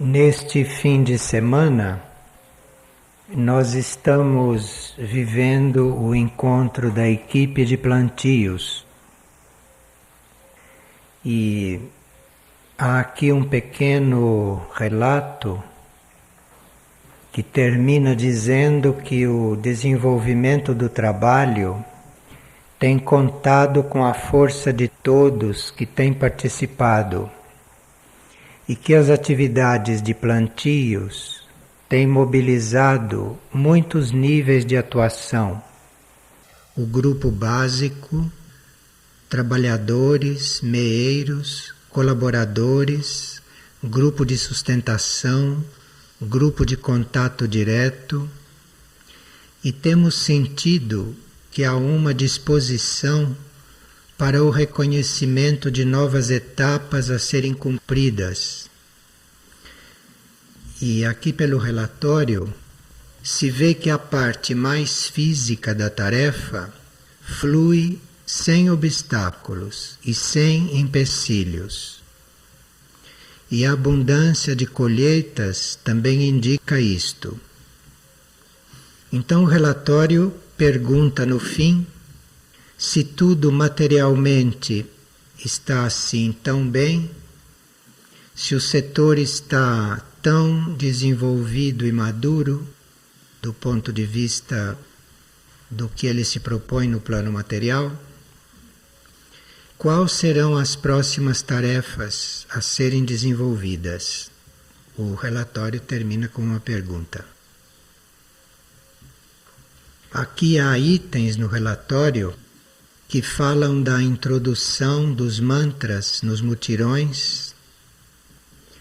Neste fim de semana, nós estamos vivendo o encontro da equipe de plantios. E há aqui um pequeno relato que termina dizendo que o desenvolvimento do trabalho tem contado com a força de todos que têm participado e que as atividades de plantios têm mobilizado muitos níveis de atuação. O grupo básico, trabalhadores, meeiros, colaboradores, grupo de sustentação, grupo de contato direto, e temos sentido que há uma disposição para o reconhecimento de novas etapas a serem cumpridas. E aqui pelo relatório se vê que a parte mais física da tarefa flui sem obstáculos e sem empecilhos. E a abundância de colheitas também indica isto. Então o relatório pergunta no fim se tudo materialmente está assim tão bem, se o setor está tão desenvolvido e maduro do ponto de vista do que ele se propõe no plano material. Quais serão as próximas tarefas a serem desenvolvidas? O relatório termina com uma pergunta. Aqui há itens no relatório que falam da introdução dos mantras nos mutirões,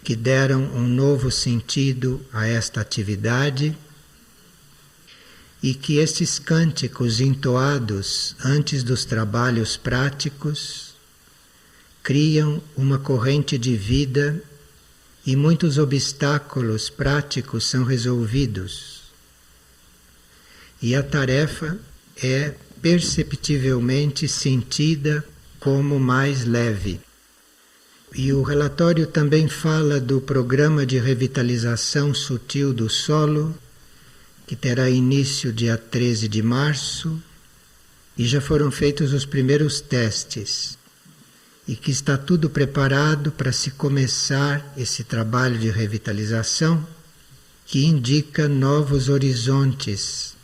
que deram um novo sentido a esta atividade, e que estes cânticos entoados antes dos trabalhos práticos criam uma corrente de vida e muitos obstáculos práticos são resolvidos. E a tarefa é perceptivelmente sentida como mais leve. E o relatório também fala do programa de revitalização sutil do solo, que terá início dia 13 de março, e já foram feitos os primeiros testes, e que está tudo preparado para se começar esse trabalho de revitalização, que indica novos horizontes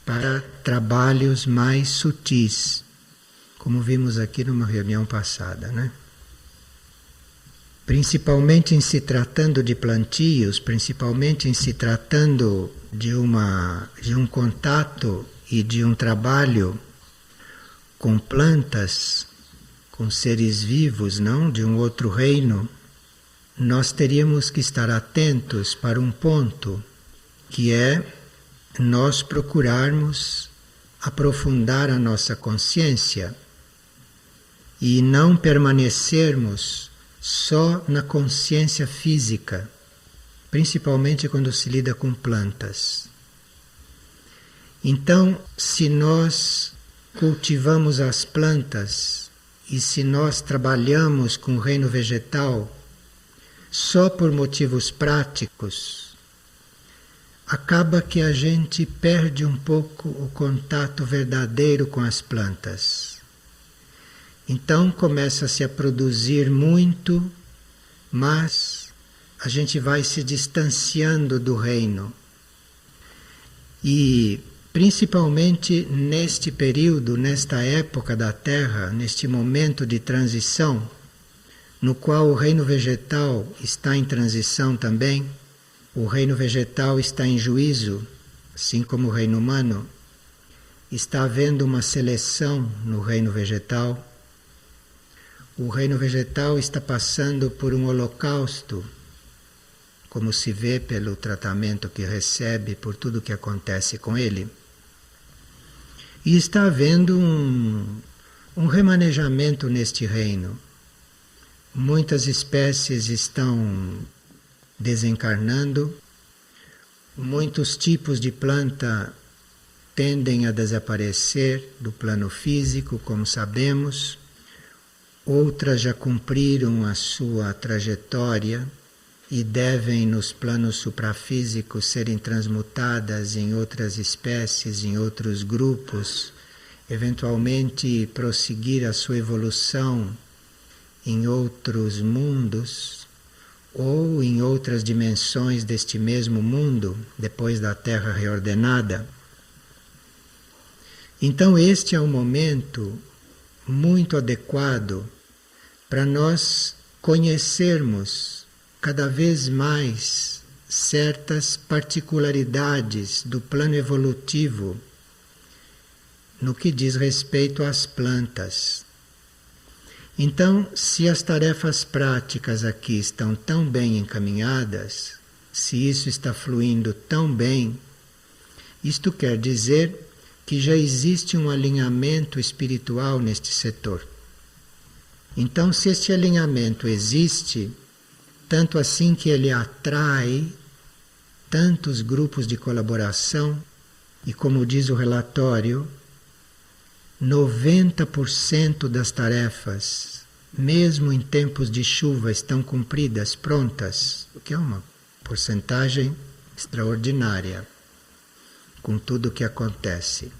para trabalhos mais sutis, como vimos aqui numa reunião passada, né? Principalmente em se tratando de plantios, principalmente em se tratando de um contato e de um trabalho com plantas, com seres vivos, não de um outro reino, nós teríamos que estar atentos para um ponto, que é nós procurarmos aprofundar a nossa consciência e não permanecermos só na consciência física, principalmente quando se lida com plantas. Então, se nós cultivamos as plantas e se nós trabalhamos com o reino vegetal só por motivos práticos, acaba que a gente perde um pouco o contato verdadeiro com as plantas. Então começa-se a produzir muito, mas a gente vai se distanciando do reino. E principalmente neste período, nesta época da Terra, neste momento de transição, no qual o reino vegetal está em transição também, o reino vegetal está em juízo, assim como o reino humano. Está havendo uma seleção no reino vegetal. O reino vegetal está passando por um holocausto, como se vê pelo tratamento que recebe, por tudo que acontece com ele. E está havendo um remanejamento neste reino. Muitas espécies estão desencarnando, muitos tipos de planta tendem a desaparecer do plano físico, como sabemos, outras já cumpriram a sua trajetória e devem, nos planos suprafísicos, serem transmutadas em outras espécies, em outros grupos, eventualmente prosseguir a sua evolução em outros mundos ou em outras dimensões deste mesmo mundo, depois da Terra reordenada. Então este é um momento muito adequado para nós conhecermos cada vez mais certas particularidades do plano evolutivo no que diz respeito às plantas. Então, se as tarefas práticas aqui estão tão bem encaminhadas, se isso está fluindo tão bem, isto quer dizer que já existe um alinhamento espiritual neste setor. Então, se este alinhamento existe, tanto assim que ele atrai tantos grupos de colaboração, e como diz o relatório, 90% das tarefas, mesmo em tempos de chuva, estão cumpridas, prontas, o que é uma porcentagem extraordinária com tudo o que acontece.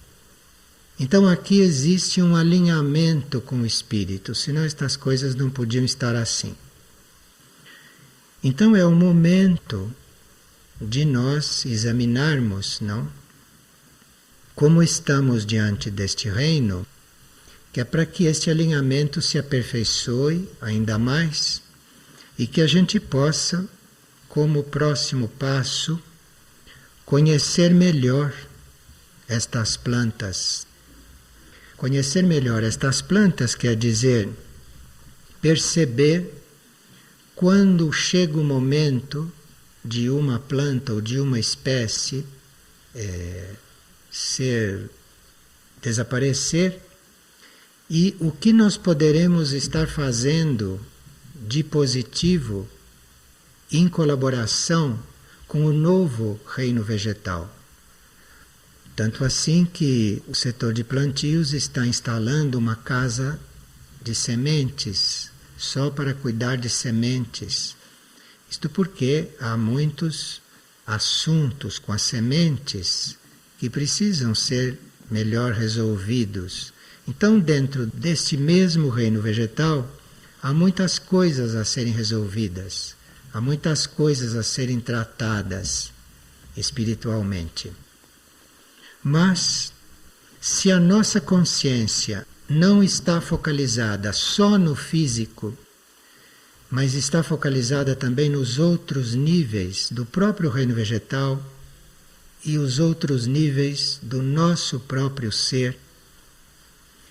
Então aqui existe um alinhamento com o Espírito, senão estas coisas não podiam estar assim. Então é o momento de nós examinarmos, não? Como estamos diante deste reino, que é para que este alinhamento se aperfeiçoe ainda mais e que a gente possa, como próximo passo, conhecer melhor estas plantas. Conhecer melhor estas plantas quer dizer perceber quando chega o momento de uma planta ou de uma espécie desaparecer e o que nós poderemos estar fazendo de positivo em colaboração com o novo reino vegetal. Tanto assim que o setor de plantios está instalando uma casa de sementes, só para cuidar de sementes. Isto porque há muitos assuntos com as sementes que precisam ser melhor resolvidos. Então, dentro deste mesmo reino vegetal, há muitas coisas a serem resolvidas, há muitas coisas a serem tratadas espiritualmente. Mas, se a nossa consciência não está focalizada só no físico, mas está focalizada também nos outros níveis do próprio reino vegetal e os outros níveis do nosso próprio ser,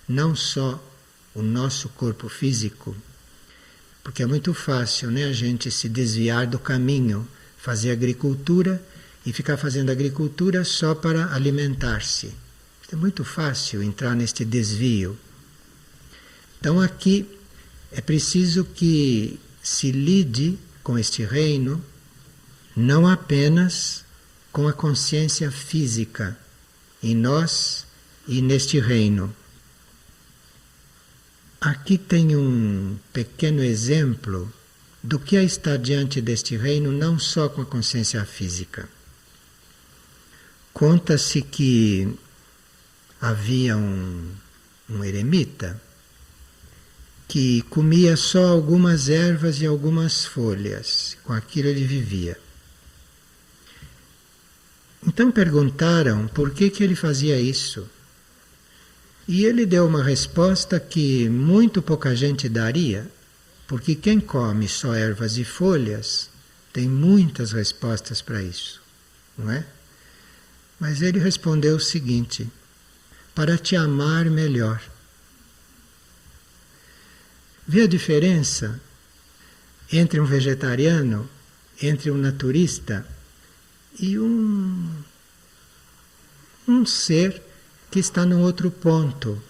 não só o nosso corpo físico, porque é muito fácil, né, a gente se desviar do caminho, fazer agricultura e ficar fazendo agricultura só para alimentar-se. É muito fácil entrar neste desvio. Então aqui é preciso que se lide com este reino não apenas com a consciência física em nós e neste reino. Aqui tem um pequeno exemplo do que é estar diante deste reino não só com a consciência física. Conta-se que havia um eremita que comia só algumas ervas e algumas folhas, com aquilo ele vivia. Então perguntaram por que ele fazia isso. E ele deu uma resposta que muito pouca gente daria, porque quem come só ervas e folhas tem muitas respostas para isso, não é? Mas ele respondeu o seguinte: para te amar melhor. Vê a diferença entre um vegetariano, entre um naturista e um ser que está num outro ponto.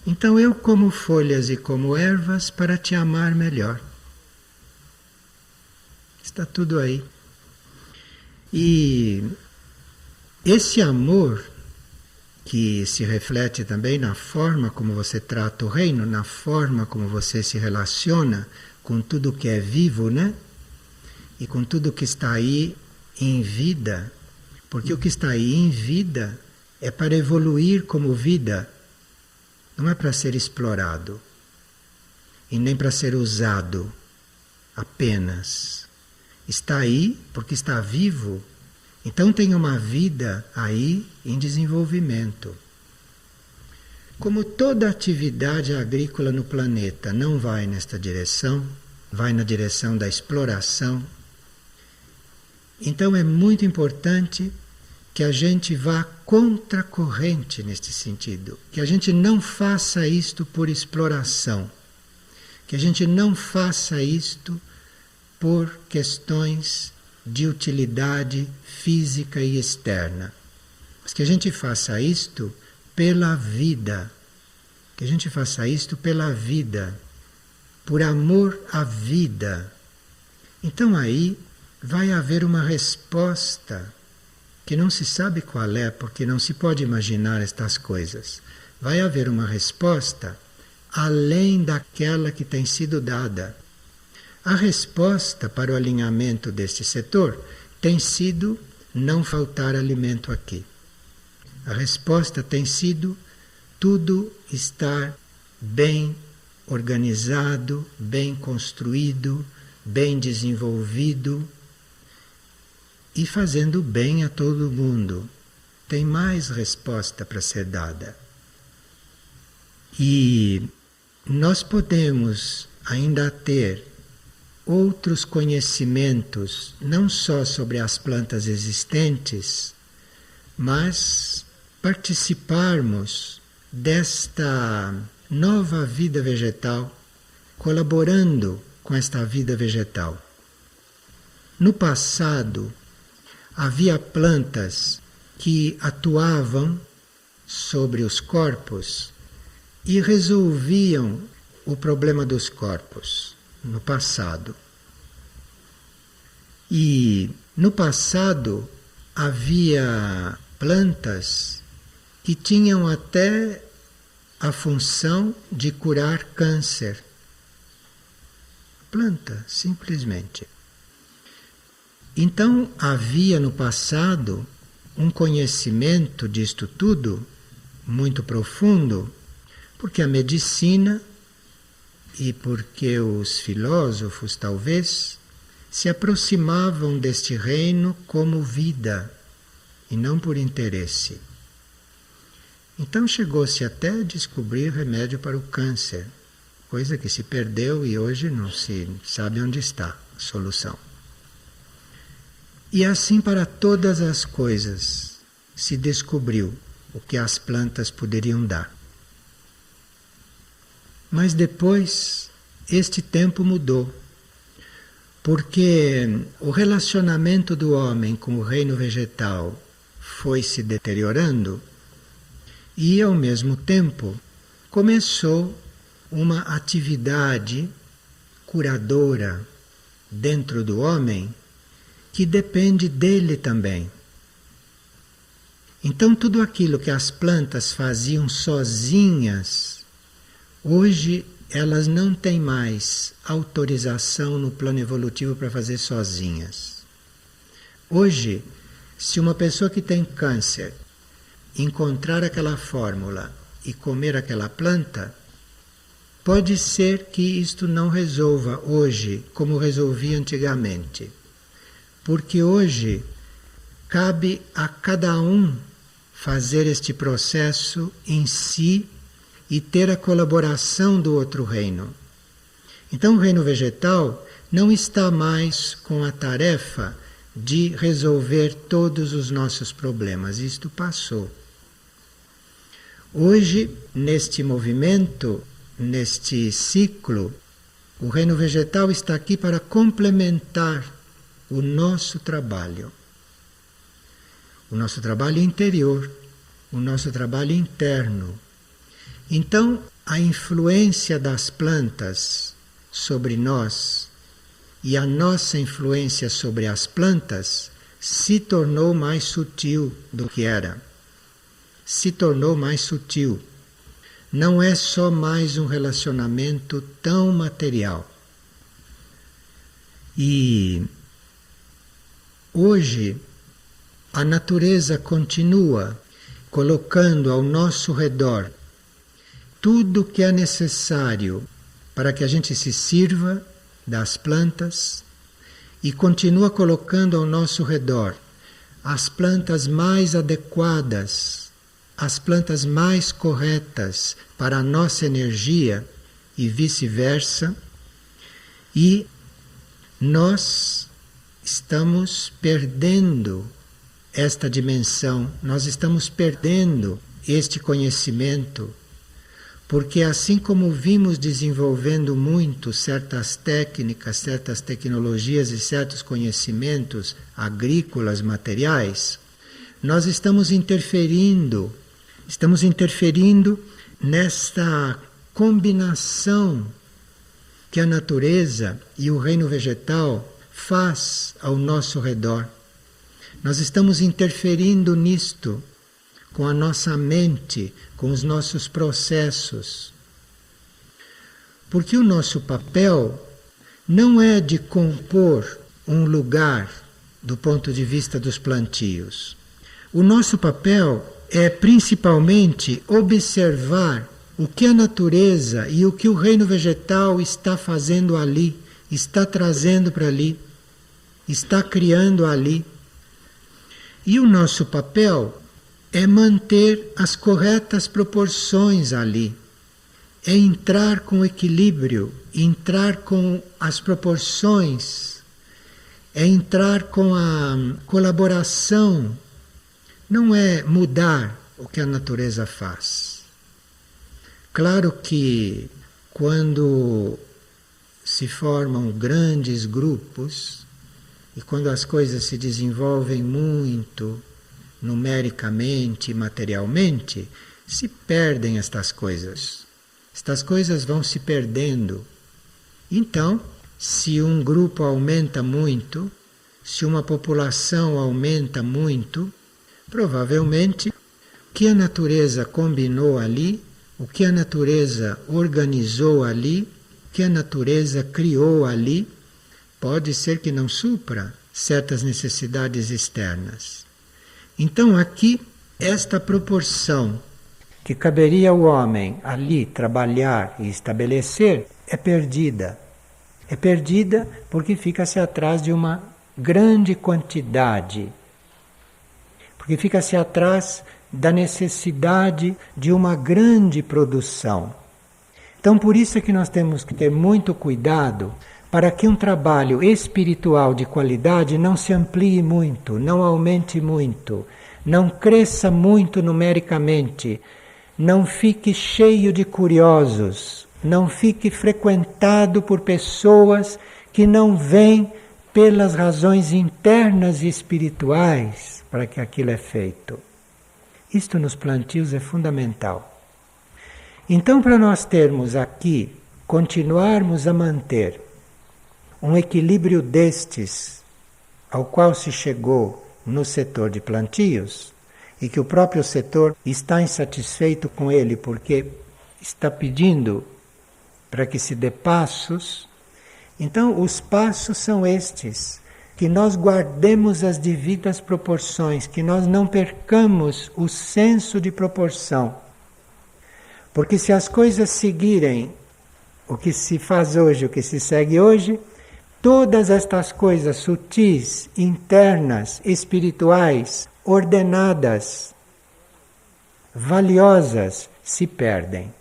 Então eu como folhas e como ervas para te amar melhor. Está tudo aí. E esse amor, que se reflete também na forma como você trata o reino, na forma como você se relaciona com tudo que é vivo, né? e com tudo que está aí em vida, porque o que está aí em vida é para evoluir como vida, não é para ser explorado e nem para ser usado apenas. Está aí porque está vivo, então tem uma vida aí em desenvolvimento. Como toda atividade agrícola no planeta não vai nesta direção, vai na direção da exploração, então é muito importante que a gente vá contra a corrente neste sentido, que a gente não faça isto por exploração, que a gente não faça isto por questões de utilidade física e externa, mas que a gente faça isto pela vida, que a gente faça isto pela vida, por amor à vida. Então aí vai haver uma resposta que não se sabe qual é, porque não se pode imaginar estas coisas. Vai haver uma resposta além daquela que tem sido dada. A resposta para o alinhamento deste setor tem sido não faltar alimento aqui. A resposta tem sido tudo estar bem organizado, bem construído, bem desenvolvido e fazendo bem a todo mundo. Tem mais resposta para ser dada. E nós podemos ainda ter outros conhecimentos, não só sobre as plantas existentes, mas participarmos desta nova vida vegetal, colaborando com esta vida vegetal. No passado, havia plantas que atuavam sobre os corpos e resolviam o problema dos corpos, no passado. E no passado havia plantas que tinham até a função de curar câncer. Planta, simplesmente. Então havia no passado um conhecimento disto tudo muito profundo, porque a medicina e porque os filósofos talvez se aproximavam deste reino como vida e não por interesse. Então chegou-se até a descobrir remédio para o câncer, coisa que se perdeu e hoje não se sabe onde está a solução. E assim para todas as coisas se descobriu o que as plantas poderiam dar. Mas depois este tempo mudou, porque o relacionamento do homem com o reino vegetal foi se deteriorando e, ao mesmo tempo, começou uma atividade curadora dentro do homem que depende dele também. Então, tudo aquilo que as plantas faziam sozinhas, hoje elas não têm mais autorização no plano evolutivo para fazer sozinhas. Hoje, se uma pessoa que tem câncer encontrar aquela fórmula e comer aquela planta, pode ser que isto não resolva hoje como resolvia antigamente. Porque hoje cabe a cada um fazer este processo em si e ter a colaboração do outro reino. Então o reino vegetal não está mais com a tarefa de resolver todos os nossos problemas. Isto passou. Hoje, neste movimento, neste ciclo, o reino vegetal está aqui para complementar o nosso trabalho interior, o nosso trabalho interno. Então, a influência das plantas sobre nós e a nossa influência sobre as plantas se tornou mais sutil do que era. Se tornou mais sutil. Não é só mais um relacionamento tão material. E Hoje, a natureza continua colocando ao nosso redor tudo que é necessário para que a gente se sirva das plantas e continua colocando ao nosso redor as plantas mais adequadas, as plantas mais corretas para a nossa energia e vice-versa, e nós estamos perdendo esta dimensão, nós estamos perdendo este conhecimento, porque assim como vimos desenvolvendo muito certas técnicas, certas tecnologias e certos conhecimentos agrícolas, materiais, nós estamos interferindo nesta combinação que a natureza e o reino vegetal faz ao nosso redor. Nós estamos interferindo nisto com a nossa mente, com os nossos processos. Porque o nosso papel não é de compor um lugar do ponto de vista dos plantios. O nosso papel é principalmente observar o que a natureza e o que o reino vegetal está fazendo ali, está trazendo para ali, está criando ali. E o nosso papel é manter as corretas proporções ali, é entrar com equilíbrio, entrar com as proporções, é entrar com a colaboração, não é mudar o que a natureza faz. Claro que quando se formam grandes grupos, e quando as coisas se desenvolvem muito, numericamente e materialmente, se perdem estas coisas. Estas coisas vão se perdendo. Então, se um grupo aumenta muito, se uma população aumenta muito, provavelmente o que a natureza combinou ali, o que a natureza organizou ali, o que a natureza criou ali, pode ser que não supra certas necessidades externas. Então aqui, esta proporção que caberia ao homem ali trabalhar e estabelecer é perdida. É perdida porque fica-se atrás de uma grande quantidade. Porque fica-se atrás da necessidade de uma grande produção. Então por isso é que nós temos que ter muito cuidado para que um trabalho espiritual de qualidade não se amplie muito, não aumente muito, não cresça muito numericamente, não fique cheio de curiosos, não fique frequentado por pessoas que não vêm pelas razões internas e espirituais para que aquilo é feito. Isto nos plantios é fundamental. Então, para nós termos aqui, continuarmos a manter um equilíbrio destes ao qual se chegou no setor de plantios e que o próprio setor está insatisfeito com ele porque está pedindo para que se dê passos. Então os passos são estes, que nós guardemos as devidas proporções, que nós não percamos o senso de proporção. Porque se as coisas seguirem o que se faz hoje, o que se segue hoje, todas estas coisas sutis, internas, espirituais, ordenadas, valiosas, se perdem.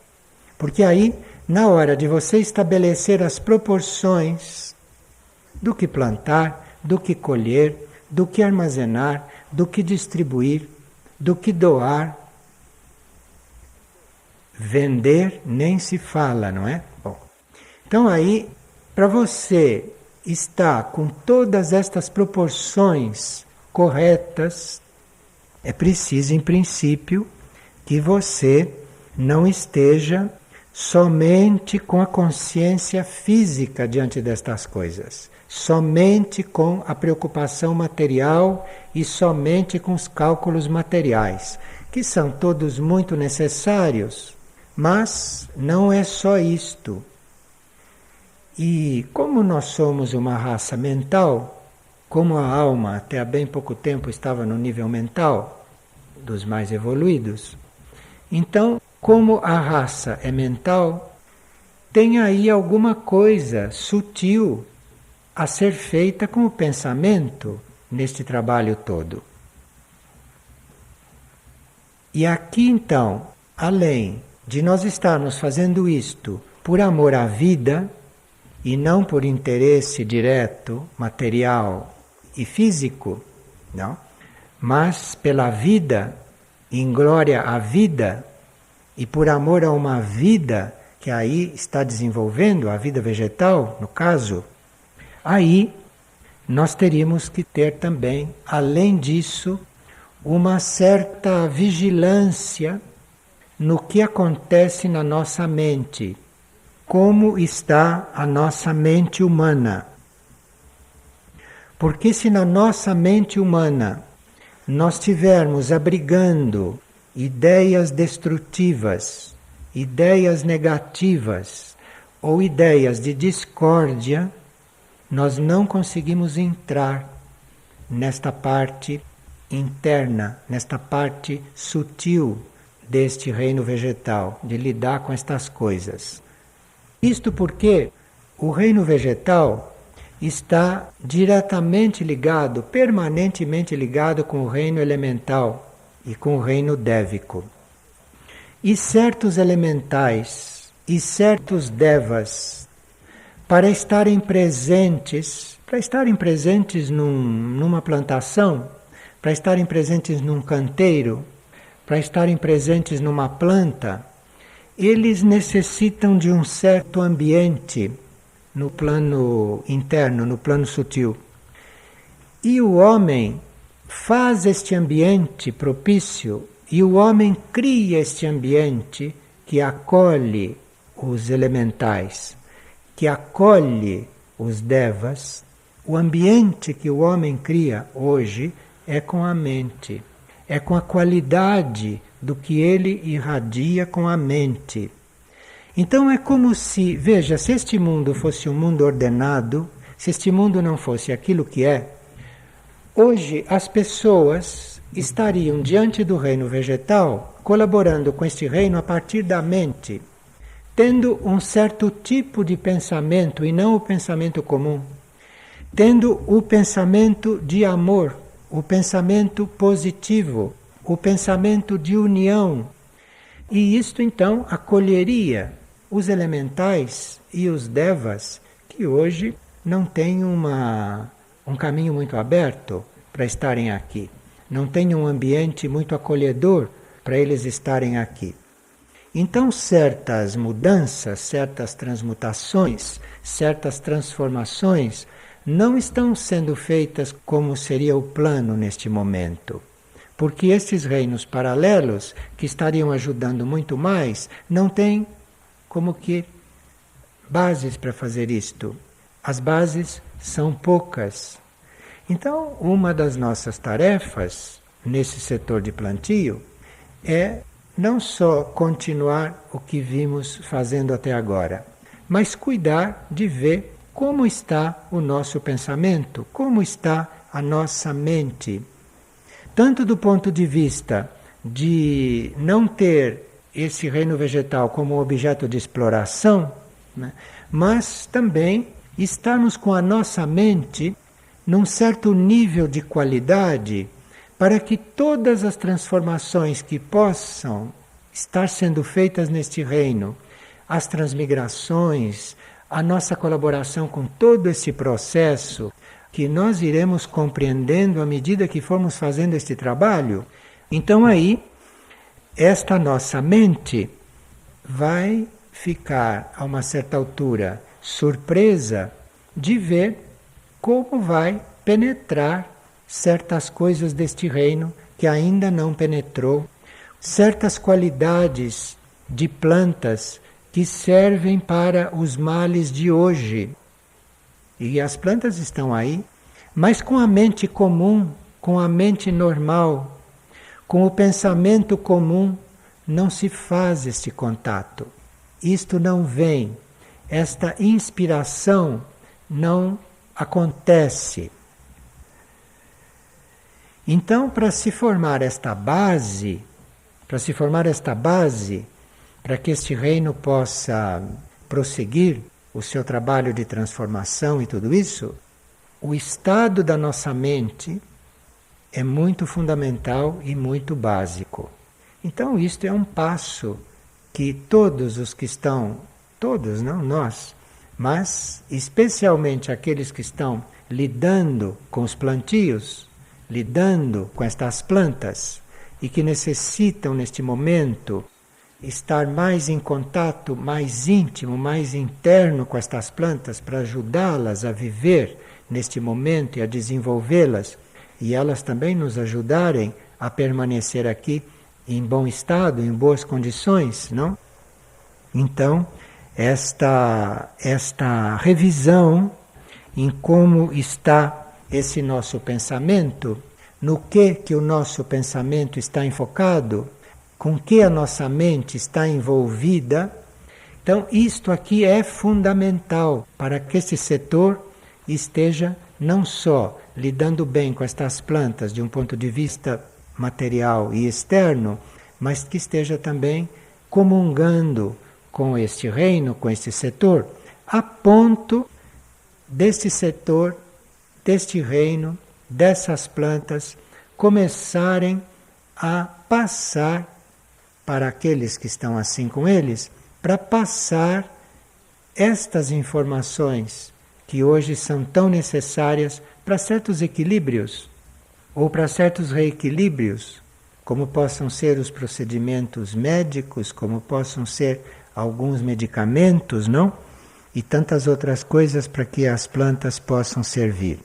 Porque aí, na hora de você estabelecer as proporções do que plantar, do que colher, do que armazenar, do que distribuir, do que doar, vender nem se fala, não é? Bom, então aí, para você estar com todas estas proporções corretas, é preciso, em princípio, que você não esteja somente com a consciência física diante destas coisas, somente com a preocupação material e somente com os cálculos materiais, que são todos muito necessários, mas não é só isto. E como nós somos uma raça mental, como a alma até há bem pouco tempo estava no nível mental dos mais evoluídos, então, como a raça é mental, tem aí alguma coisa sutil a ser feita com o pensamento neste trabalho todo. E aqui então, além de nós estarmos fazendo isto por amor à vida e não por interesse direto, material e físico, não? Mas pela vida, em glória à vida e por amor a uma vida que aí está desenvolvendo, a vida vegetal, no caso, aí nós teríamos que ter também, além disso, uma certa vigilância no que acontece na nossa mente, como está a nossa mente humana. Porque se na nossa mente humana nós tivermos abrigando ideias destrutivas, ideias negativas ou ideias de discórdia, nós não conseguimos entrar nesta parte interna, nesta parte sutil deste reino vegetal, de lidar com estas coisas. Isto porque o reino vegetal está diretamente ligado, permanentemente ligado com o reino elemental e com o reino dévico. E certos elementais e certos devas, para estarem presentes numa plantação, para estarem presentes num canteiro, para estarem presentes numa planta, eles necessitam de um certo ambiente no plano interno, no plano sutil. E o homem faz este ambiente propício, e o homem cria este ambiente que acolhe os elementais, que acolhe os devas. O ambiente que o homem cria hoje é com a mente, é com a qualidade do que ele irradia com a mente. Então é como se, veja, se este mundo fosse um mundo ordenado, se este mundo não fosse aquilo que é, hoje as pessoas estariam diante do reino vegetal, colaborando com este reino a partir da mente, tendo um certo tipo de pensamento e não o pensamento comum, tendo o pensamento de amor, o pensamento positivo, o pensamento de união. E isto então acolheria os elementais e os devas que hoje não têm um caminho muito aberto para estarem aqui, não têm um ambiente muito acolhedor para eles estarem aqui. Então certas mudanças, certas transmutações, certas transformações não estão sendo feitas como seria o plano neste momento. Porque esses reinos paralelos, que estariam ajudando muito mais, não têm como que bases para fazer isto. As bases são poucas. Então, uma das nossas tarefas nesse setor de plantio é não só continuar o que vimos fazendo até agora, mas cuidar de ver como está o nosso pensamento, como está a nossa mente. Tanto do ponto de vista de não ter esse reino vegetal como objeto de exploração, né, mas também estarmos com a nossa mente num certo nível de qualidade para que todas as transformações que possam estar sendo feitas neste reino, as transmigrações, a nossa colaboração com todo esse processo, que nós iremos compreendendo à medida que formos fazendo este trabalho, então aí, esta nossa mente vai ficar, a uma certa altura, surpresa de ver como vai penetrar certas coisas deste reino que ainda não penetrou, certas qualidades de plantas que servem para os males de hoje. E as plantas estão aí, mas com a mente comum, com a mente normal, com o pensamento comum, não se faz este contato. Isto não vem, esta inspiração não acontece. Então, para se formar esta base, para que este reino possa prosseguir o seu trabalho de transformação e tudo isso, o estado da nossa mente é muito fundamental e muito básico. Então, isto é um passo que todos os que estão, todos, não nós, mas especialmente aqueles que estão lidando com os plantios, lidando com estas plantas e que necessitam neste momento estar mais em contato, mais íntimo, mais interno com estas plantas para ajudá-las a viver neste momento e a desenvolvê-las, e elas também nos ajudarem a permanecer aqui em bom estado, em boas condições, não? Então, esta revisão em como está esse nosso pensamento, no que o nosso pensamento está enfocado, com que a nossa mente está envolvida. Então, isto aqui é fundamental para que esse setor esteja não só lidando bem com estas plantas de um ponto de vista material e externo, mas que esteja também comungando com este reino, com este setor, a ponto deste setor, deste reino, dessas plantas começarem a passar para aqueles que estão assim com eles, para passar estas informações que hoje são tão necessárias para certos equilíbrios ou para certos reequilíbrios, como possam ser os procedimentos médicos, como possam ser alguns medicamentos, não? E tantas outras coisas para que as plantas possam servir.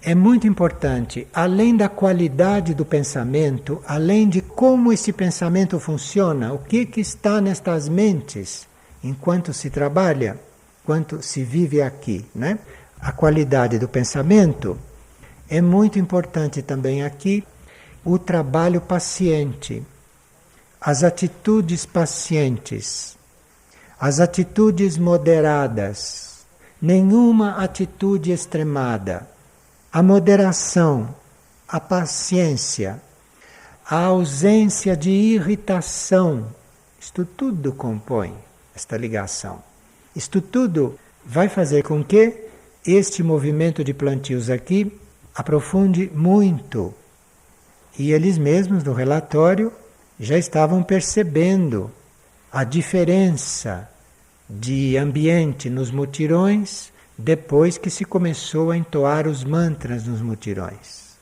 É muito importante, além da qualidade do pensamento, além de como esse pensamento funciona, o que está nestas mentes enquanto se trabalha, enquanto se vive aqui, né? A qualidade do pensamento, é muito importante também aqui o trabalho paciente, as atitudes pacientes, as atitudes moderadas, nenhuma atitude extremada. A moderação, a paciência, a ausência de irritação, isto tudo compõe esta ligação. Isto tudo vai fazer com que este movimento de plantios aqui aprofunde muito. E eles mesmos, no relatório, já estavam percebendo a diferença de ambiente nos mutirões depois que se começou a entoar os mantras nos mutirões.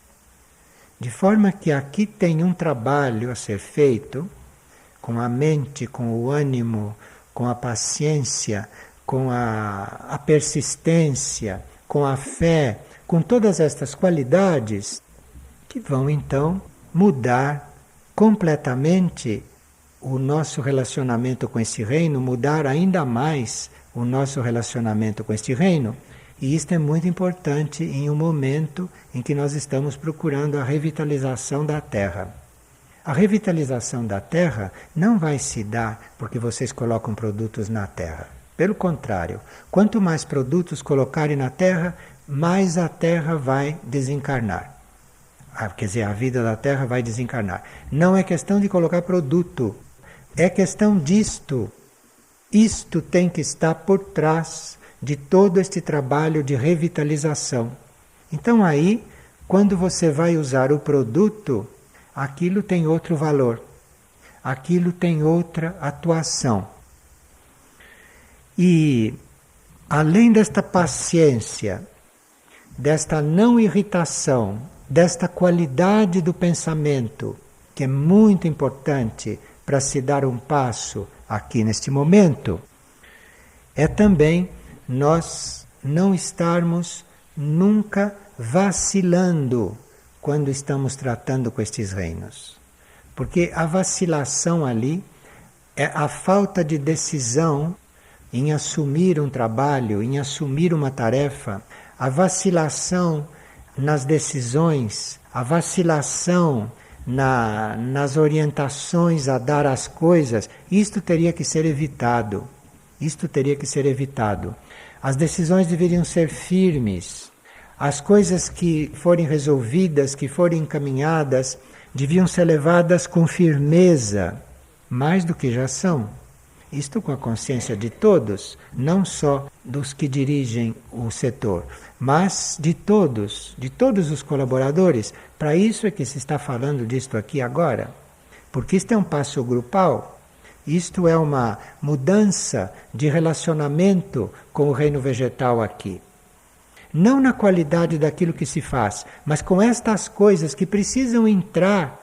De forma que aqui tem um trabalho a ser feito com a mente, com o ânimo, com a paciência, com a persistência, com a fé, com todas estas qualidades que vão então mudar completamente o nosso relacionamento com esse reino, mudar ainda mais o nosso relacionamento com este reino. E isto é muito importante em um momento em que nós estamos procurando a revitalização da Terra. A revitalização da Terra não vai se dar porque vocês colocam produtos na Terra. Pelo contrário, quanto mais produtos colocarem na Terra, mais a Terra vai desencarnar. Quer dizer, a vida da Terra vai desencarnar. Não é questão de colocar produto, é questão disto. Isto tem que estar por trás de todo este trabalho de revitalização. Então aí, quando você vai usar o produto, aquilo tem outro valor, aquilo tem outra atuação. E além desta paciência, desta não irritação, desta qualidade do pensamento, que é muito importante para se dar um passo aqui neste momento, é também nós não estarmos nunca vacilando quando estamos tratando com estes reinos. Porque a vacilação ali é a falta de decisão em assumir um trabalho, em assumir uma tarefa, a vacilação nas decisões, a vacilação nas orientações a dar às coisas, isto teria que ser evitado. Isto teria que ser evitado. As decisões deveriam ser firmes. As coisas que forem resolvidas, que forem encaminhadas, deviam ser levadas com firmeza, mais do que já são. Isto com a consciência de todos, não só dos que dirigem o setor, mas de todos os colaboradores. Para isso é que se está falando disto aqui agora, porque isto é um passo grupal, isto é uma mudança de relacionamento com o reino vegetal aqui. Não na qualidade daquilo que se faz, mas com estas coisas que precisam entrar.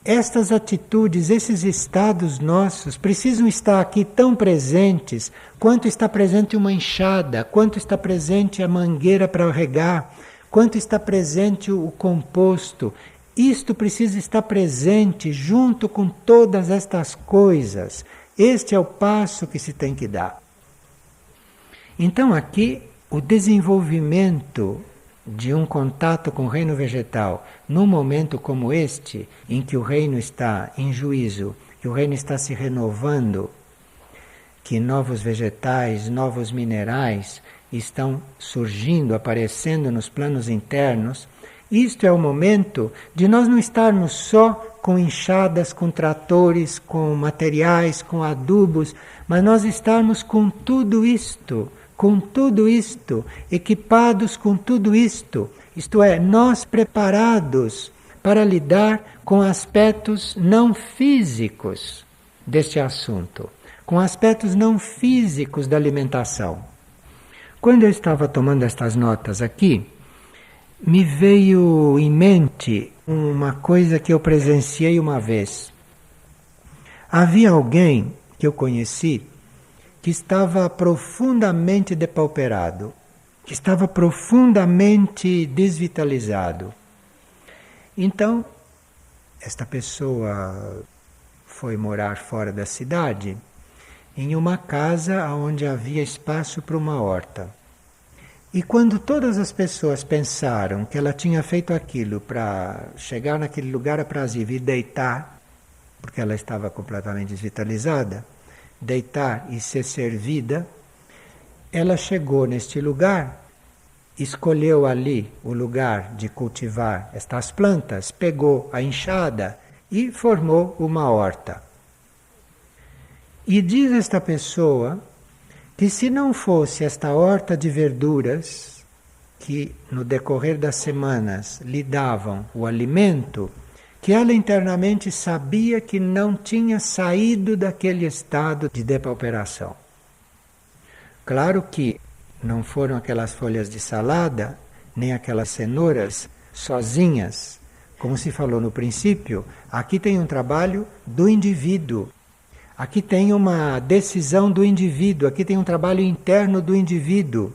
Estas atitudes, esses estados nossos precisam estar aqui tão presentes quanto está presente uma enxada, quanto está presente a mangueira para regar, quanto está presente o composto. Isto precisa estar presente junto com todas estas coisas. Este é o passo que se tem que dar. Então aqui o desenvolvimento de um contato com o reino vegetal, num momento como este, em que o reino está em juízo, que o reino está se renovando, que novos vegetais, novos minerais estão surgindo, aparecendo nos planos internos, isto é o momento de nós não estarmos só com enxadas, com tratores, com materiais, com adubos, mas nós estarmos com tudo isto, equipados com tudo isto, isto é, nós preparados para lidar com aspectos não físicos deste assunto, com aspectos não físicos da alimentação. Quando eu estava tomando estas notas aqui, me veio em mente uma coisa que eu presenciei uma vez. Havia alguém que eu conheci que estava profundamente depauperado, que estava profundamente desvitalizado. Então, esta pessoa foi morar fora da cidade, em uma casa onde havia espaço para uma horta. E quando todas as pessoas pensaram que ela tinha feito aquilo para chegar naquele lugar aprazível e deitar, porque ela estava completamente desvitalizada, deitar e ser servida, ela chegou neste lugar, escolheu ali o lugar de cultivar estas plantas, pegou a enxada e formou uma horta. E diz esta pessoa que se não fosse esta horta de verduras, que no decorrer das semanas lhe davam o alimento, que ela internamente sabia que não tinha saído daquele estado de depauperação. Claro que não foram aquelas folhas de salada, nem aquelas cenouras sozinhas. Como se falou no princípio, aqui tem um trabalho do indivíduo. Aqui tem uma decisão do indivíduo, aqui tem um trabalho interno do indivíduo.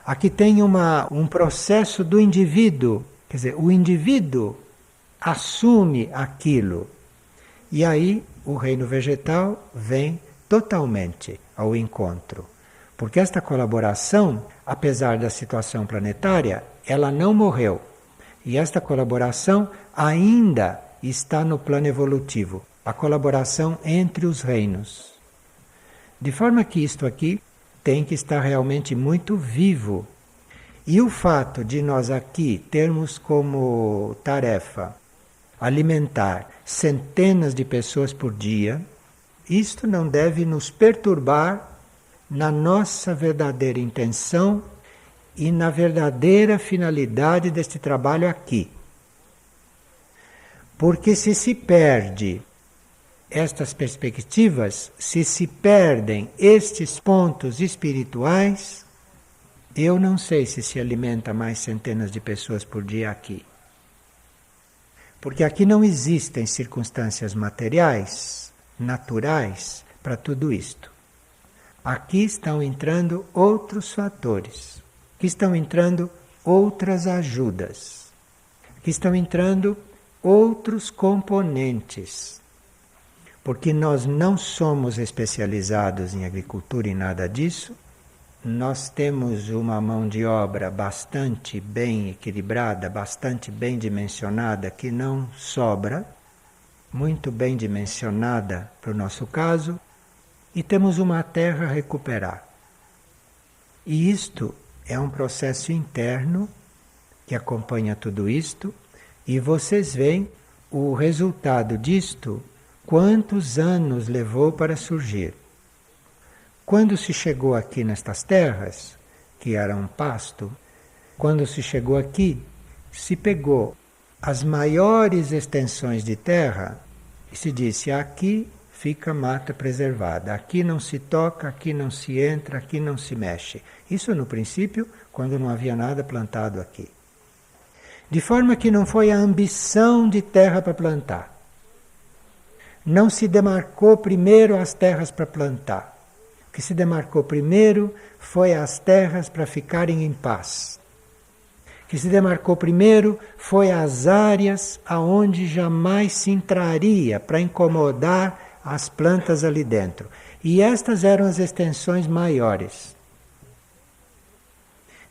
Aqui tem um processo do indivíduo. Quer dizer, o indivíduo assume aquilo. E aí o reino vegetal vem totalmente ao encontro. Porque esta colaboração, apesar da situação planetária, ela não morreu. E esta colaboração ainda está no plano evolutivo. A colaboração entre os reinos. De forma que isto aqui tem que estar realmente muito vivo. E o fato de nós aqui termos como tarefa alimentar centenas de pessoas por dia, isto não deve nos perturbar na nossa verdadeira intenção e na verdadeira finalidade deste trabalho aqui. Porque se perde estas perspectivas, se perdem estes pontos espirituais, eu não sei se alimenta mais centenas de pessoas por dia aqui. Porque aqui não existem circunstâncias materiais, naturais, para tudo isto. Aqui estão entrando outros fatores, aqui estão entrando outras ajudas, aqui estão entrando outros componentes. Porque nós não somos especializados em agricultura e nada disso, nós temos uma mão de obra bastante bem equilibrada, bastante bem dimensionada, que não sobra, muito bem dimensionada para o nosso caso, e temos uma terra a recuperar. E isto é um processo interno que acompanha tudo isto, e vocês veem o resultado disto, quantos anos levou para surgir. Quando se chegou aqui nestas terras, que era um pasto, quando se chegou aqui, se pegou as maiores extensões de terra e se disse: aqui fica mata preservada, aqui não se toca, aqui não se entra, aqui não se mexe. Isso no princípio, quando não havia nada plantado aqui. De forma que não foi a ambição de terra para plantar. Não se demarcou primeiro as terras para plantar. O que se demarcou primeiro foi as terras para ficarem em paz. O que se demarcou primeiro foi as áreas aonde jamais se entraria para incomodar as plantas ali dentro. E estas eram as extensões maiores.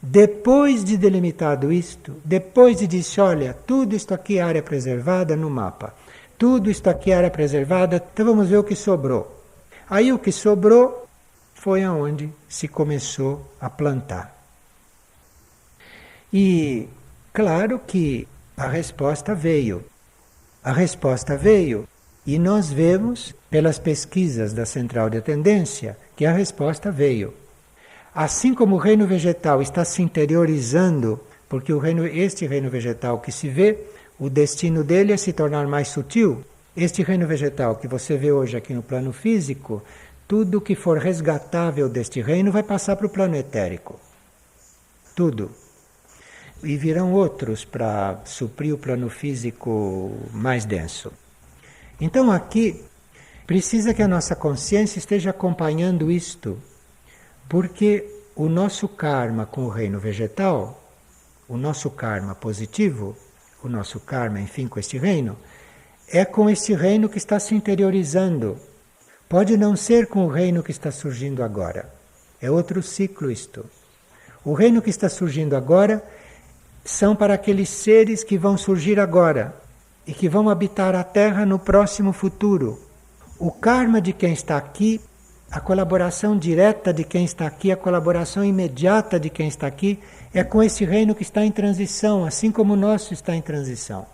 Depois de delimitado isto, depois de dizer, olha, tudo isto aqui é área preservada no mapa, tudo isto aqui é área preservada, então vamos ver o que sobrou. Aí o que sobrou foi aonde se começou a plantar. E claro que a resposta veio. A resposta veio e nós vemos pelas pesquisas da Central de Tendência que a resposta veio. Assim como o reino vegetal está se interiorizando, porque este reino vegetal que se vê, o destino dele é se tornar mais sutil. Este reino vegetal que você vê hoje aqui no plano físico, tudo que for resgatável deste reino vai passar para o plano etérico. Tudo. E virão outros para suprir o plano físico mais denso. Então aqui precisa que a nossa consciência esteja acompanhando isto. Porque o nosso karma com o reino vegetal, o nosso karma positivo, o nosso karma, enfim, com este reino, é com este reino que está se interiorizando. Pode não ser com o reino que está surgindo agora. É outro ciclo isto. O reino que está surgindo agora são para aqueles seres que vão surgir agora e que vão habitar a Terra no próximo futuro. O karma de quem está aqui, a colaboração direta de quem está aqui, a colaboração imediata de quem está aqui, é com esse reino que está em transição, assim como o nosso está em transição.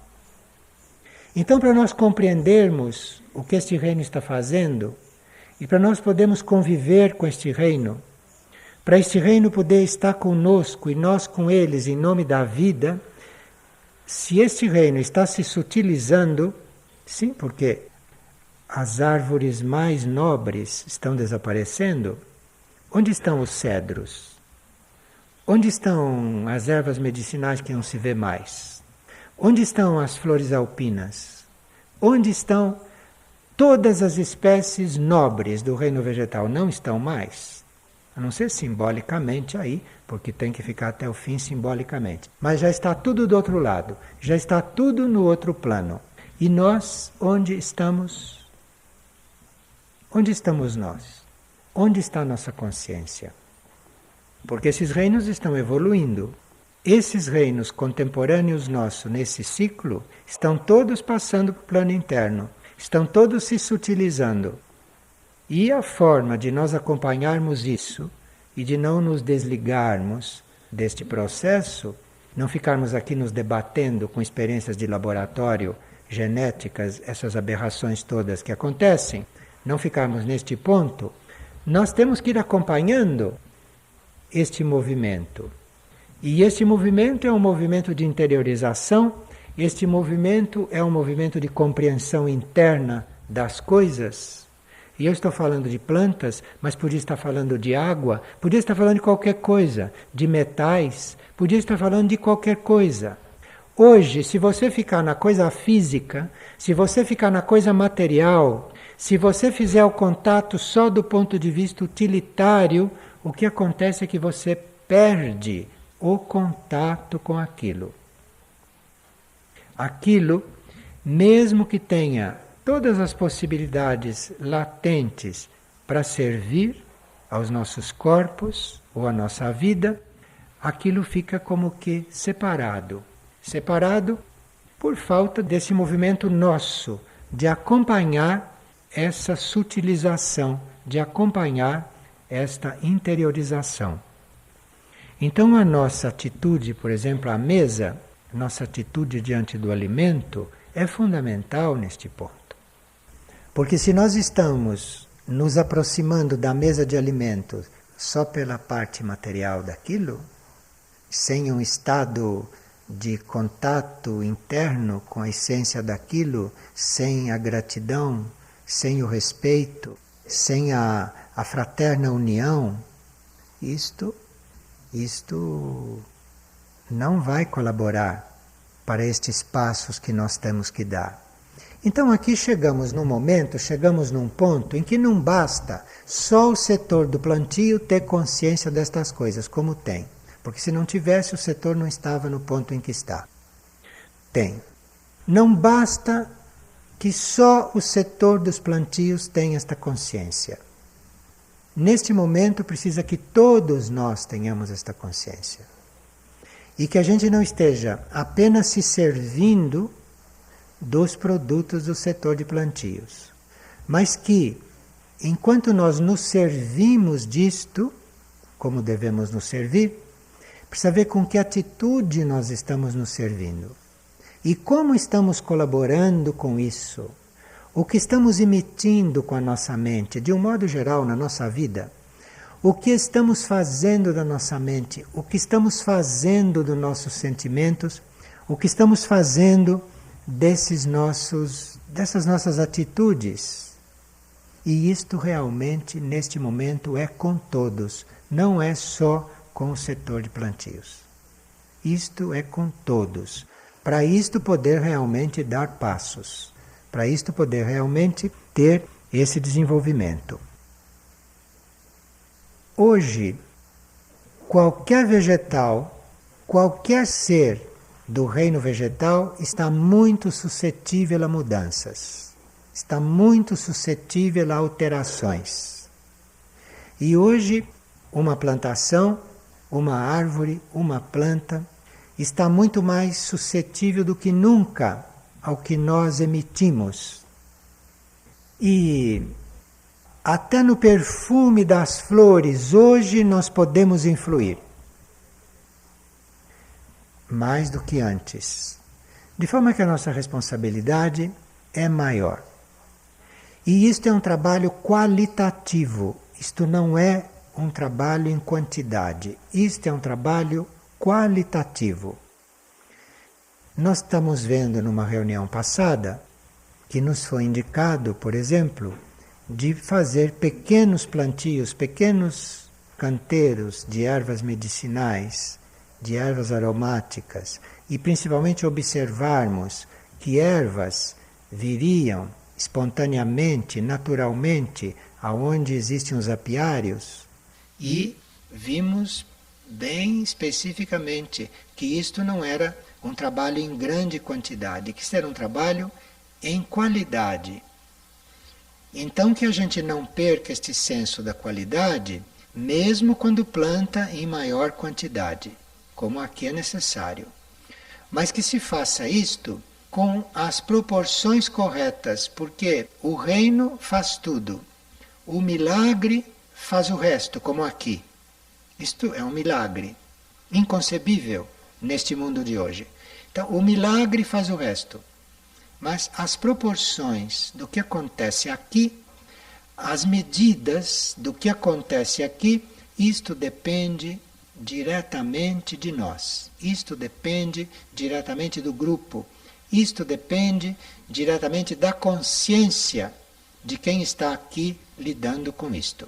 Então, para nós compreendermos o que este reino está fazendo, e para nós podermos conviver com este reino, para este reino poder estar conosco e nós com eles em nome da vida, se este reino está se sutilizando, sim, porque as árvores mais nobres estão desaparecendo. Onde estão os cedros? Onde estão as ervas medicinais que não se vê mais? Onde estão as flores alpinas? Onde estão todas as espécies nobres do reino vegetal? Não estão mais. A não ser simbolicamente aí, porque tem que ficar até o fim simbolicamente. Mas já está tudo do outro lado. Já está tudo no outro plano. E nós, onde estamos? Onde estamos nós? Onde está a nossa consciência? Porque esses reinos estão evoluindo. Esses reinos contemporâneos nossos, nesse ciclo, estão todos passando para o plano interno. Estão todos se sutilizando. E a forma de nós acompanharmos isso e de não nos desligarmos deste processo, não ficarmos aqui nos debatendo com experiências de laboratório, genéticas, essas aberrações todas que acontecem, não ficarmos neste ponto, nós temos que ir acompanhando este movimento. E este movimento é um movimento de interiorização, este movimento é um movimento de compreensão interna das coisas. E eu estou falando de plantas, mas podia estar falando de água, podia estar falando de qualquer coisa, de metais, podia estar falando de qualquer coisa. Hoje, se você ficar na coisa física, se você ficar na coisa material, se você fizer o contato só do ponto de vista utilitário, o que acontece é que você perde o contato com aquilo. Aquilo, mesmo que tenha todas as possibilidades latentes para servir aos nossos corpos ou à nossa vida, aquilo fica como que separado. Separado por falta desse movimento nosso de acompanhar essa sutilização, de acompanhar esta interiorização. Então a nossa atitude, por exemplo, à mesa, nossa atitude diante do alimento é fundamental neste ponto. Porque se nós estamos nos aproximando da mesa de alimentos só pela parte material daquilo, sem um estado de contato interno com a essência daquilo, sem a gratidão, sem o respeito, sem a fraterna união, isto não vai colaborar para estes passos que nós temos que dar. Então aqui chegamos num ponto em que não basta só o setor do plantio ter consciência destas coisas, como tem. Porque se não tivesse, o setor não estava no ponto em que está. Tem. Não basta que só o setor dos plantios tenha esta consciência. Neste momento precisa que todos nós tenhamos esta consciência. E que a gente não esteja apenas se servindo dos produtos do setor de plantios, mas que, enquanto nós nos servimos disto, como devemos nos servir, precisa ver com que atitude nós estamos nos servindo e como estamos colaborando com isso, o que estamos emitindo com a nossa mente, de um modo geral na nossa vida, o que estamos fazendo da nossa mente, o que estamos fazendo dos nossos sentimentos, o que estamos fazendo dessas nossas atitudes. E isto realmente, neste momento, é com todos, não é só com o setor de plantios. Isto é com todos. Para isto poder realmente dar passos, para isto poder realmente ter esse desenvolvimento. Hoje, qualquer vegetal, qualquer ser do reino vegetal está muito suscetível a mudanças, está muito suscetível a alterações. E hoje, uma plantação, uma árvore, uma planta, está muito mais suscetível do que nunca ao que nós emitimos. E até no perfume das flores, hoje nós podemos influir. Mais do que antes. De forma que a nossa responsabilidade é maior. E isto é um trabalho qualitativo. Isto não é um trabalho em quantidade. Isto é um trabalho qualitativo. Nós estamos vendo numa reunião passada que nos foi indicado, por exemplo, de fazer pequenos plantios, pequenos canteiros de ervas medicinais, de ervas aromáticas, e principalmente observarmos que ervas viriam espontaneamente, naturalmente, aonde existem os apiários, e vimos bem especificamente que isto não era um trabalho em grande quantidade, que isso era um trabalho em qualidade. Então que a gente não perca este senso da qualidade, mesmo quando planta em maior quantidade, como aqui é necessário. Mas que se faça isto com as proporções corretas, porque o reino faz tudo. O milagre faz o resto, como aqui. Isto é um milagre inconcebível neste mundo de hoje. Então, o milagre faz o resto. Mas as proporções do que acontece aqui, as medidas do que acontece aqui, isto depende diretamente de nós. Isto depende diretamente do grupo. Isto depende diretamente da consciência de quem está aqui lidando com isto.